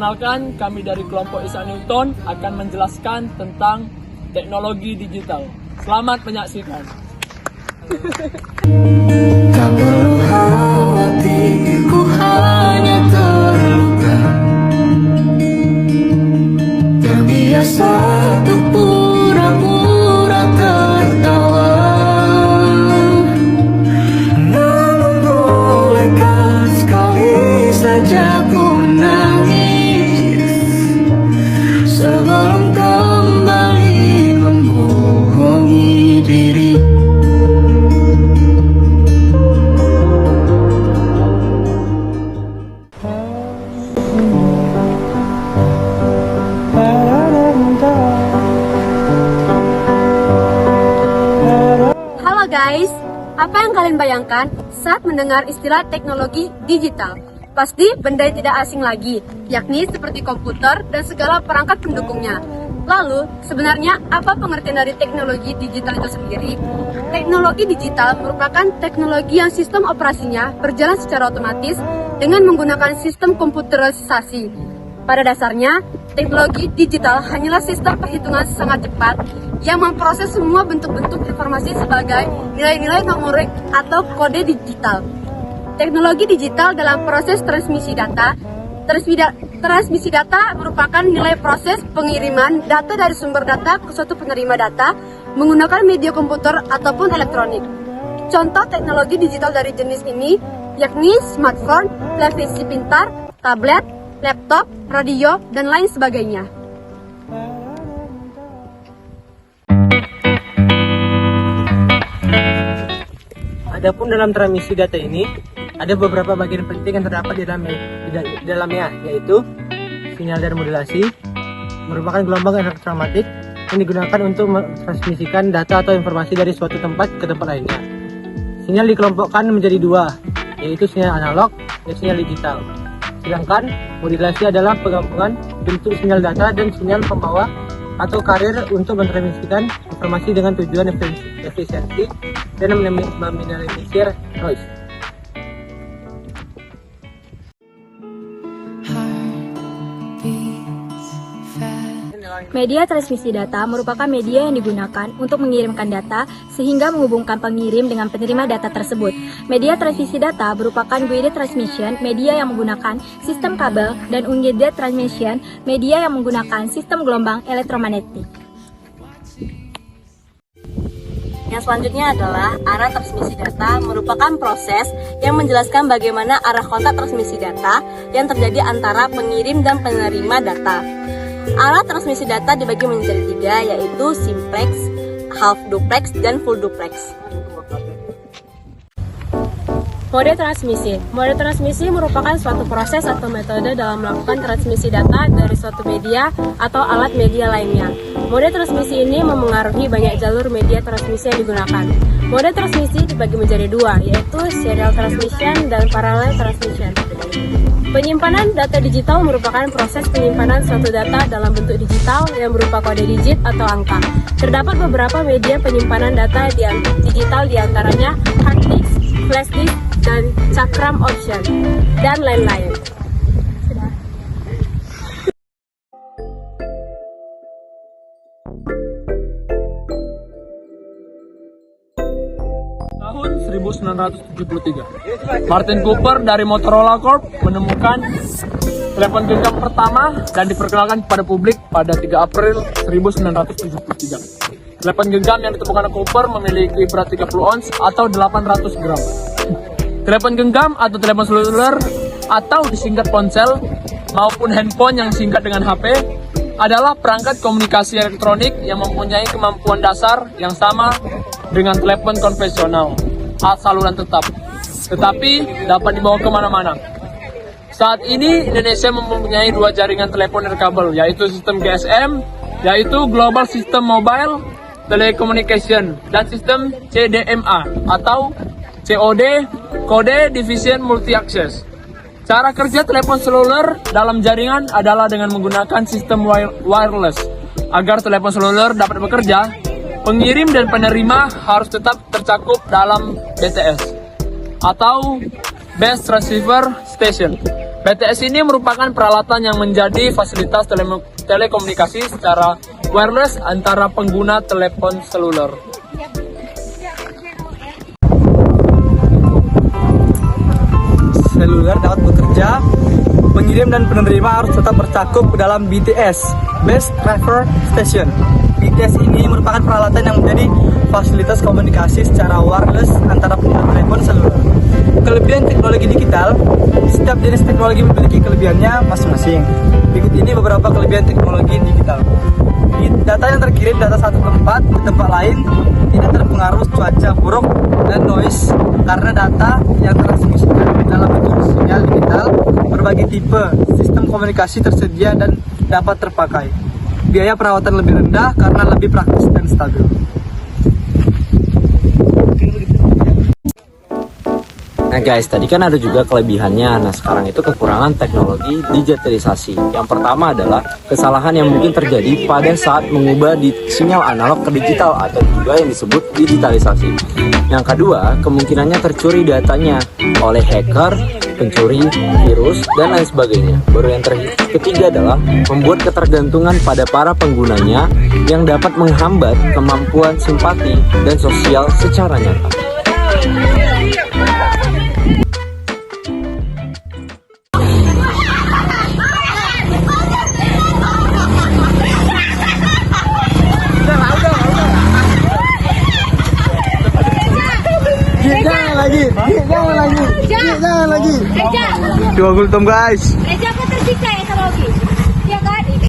Perkenalkan, kami dari kelompok Isaac Newton akan menjelaskan tentang teknologi digital. Selamat menyaksikan. Tak perlu hatiku hanya terluka, terbiasa untuk pura-pura tertawa. Namun bolehkah sekali saja ku menangis sebelum kembali membohongi diri. Halo guys, apa yang kalian bayangkan saat mendengar istilah teknologi digital? Pasti benda yang tidak asing lagi, yakni seperti komputer dan segala perangkat pendukungnya. Lalu, sebenarnya apa pengertian dari teknologi digital itu sendiri? Teknologi digital merupakan teknologi yang sistem operasinya berjalan secara otomatis dengan menggunakan sistem komputerisasi. Pada dasarnya, teknologi digital hanyalah sistem perhitungan sangat cepat yang memproses semua bentuk-bentuk informasi sebagai nilai-nilai numerik atau kode digital. Teknologi digital dalam proses transmisi data. Transmisi data merupakan nilai proses pengiriman data dari sumber data ke suatu penerima data menggunakan media komputer ataupun elektronik. Contoh teknologi digital dari jenis ini yakni smartphone, televisi pintar, tablet, laptop, radio, dan lain sebagainya. Adapun dalam transmisi data ini, ada beberapa bagian penting yang terdapat di dalamnya, yaitu sinyal dan modulasi, merupakan gelombang elektromagnetik yang digunakan untuk mentransmisikan data atau informasi dari suatu tempat ke tempat lainnya. Sinyal dikelompokkan menjadi dua, yaitu sinyal analog dan sinyal digital. Sedangkan modulasi adalah penggabungan bentuk sinyal data dan sinyal pembawa atau carrier untuk mentransmisikan informasi dengan tujuan efisiensi dan meminimalisir noise. Media transmisi data merupakan media yang digunakan untuk mengirimkan data sehingga menghubungkan pengirim dengan penerima data tersebut. Media transmisi data merupakan guided transmission, media yang menggunakan sistem kabel, dan unguided transmission, media yang menggunakan sistem gelombang elektromagnetik. Yang selanjutnya adalah arah transmisi data merupakan proses yang menjelaskan bagaimana arah kontak transmisi data yang terjadi antara pengirim dan penerima data. Arah transmisi data dibagi menjadi tiga, yaitu simplex, half duplex, dan full duplex. Mode transmisi merupakan suatu proses atau metode dalam melakukan transmisi data dari suatu media atau alat media lainnya. Mode transmisi ini memengaruhi banyak jalur media transmisi yang digunakan. Mode transmisi dibagi menjadi dua, yaitu serial transmission dan parallel transmission. Penyimpanan data digital merupakan proses penyimpanan suatu data dalam bentuk digital yang berupa kode digit atau angka. Terdapat beberapa media penyimpanan data digital diantaranya hard disk, flash disk, dan cakram option, dan lain-lain. Tahun 1973, Martin Cooper dari Motorola Corp menemukan telepon genggam pertama dan diperkenalkan kepada publik pada 3 April 1973. Telepon genggam yang ditemukan Cooper memiliki berat 30 ons atau 800 gram. Telepon genggam atau telepon seluler atau disingkat ponsel maupun handphone yang singkat dengan HP adalah perangkat komunikasi elektronik yang mempunyai kemampuan dasar yang sama dengan telepon konvensional saluran tetap, tetapi dapat dibawa kemana-mana. Saat ini Indonesia mempunyai 2 jaringan telepon nirkabel, yaitu sistem GSM, yaitu Global System Mobile Telecommunication, dan sistem CDMA atau COD, Code Division Multi Access. Cara kerja telepon seluler dalam jaringan adalah dengan menggunakan sistem wireless. Agar telepon seluler dapat bekerja, pengirim dan penerima harus tetap tercakup dalam BTS atau Base Transceiver Station. BTS ini merupakan peralatan yang menjadi fasilitas telekomunikasi secara wireless antara pengguna telepon seluler. Seluler dapat bekerja, pengirim dan penerima harus tetap bercakup dalam BTS, Best Transfer Station. BTS ini merupakan peralatan yang menjadi fasilitas komunikasi secara wireless antara pengguna telepon seluler. Kelebihan teknologi digital, setiap jenis teknologi memiliki kelebihannya masing-masing. Berikut ini beberapa kelebihan teknologi digital. Data yang terkirim data satu tempat ke tempat lain tidak terpengaruh cuaca buruk dan noise karena data yang transmisikan dalam bentuk sinyal digital berbagai tipe sistem komunikasi tersedia dan dapat terpakai. Biaya perawatan lebih rendah karena lebih praktis dan stabil. Nah guys, tadi kan ada juga kelebihannya. Nah sekarang itu kekurangan teknologi digitalisasi. Yang pertama adalah kesalahan yang mungkin terjadi pada saat mengubah sinyal analog ke digital atau juga yang disebut digitalisasi. Yang kedua, kemungkinannya tercuri datanya oleh hacker, pencuri, virus, dan lain sebagainya. Baru yang ketiga adalah membuat ketergantungan pada para penggunanya yang dapat menghambat kemampuan simpati dan sosial secara nyata. Jangan lagi. Eja. Coba kultum guys. Eja apa tersiksa ekologi?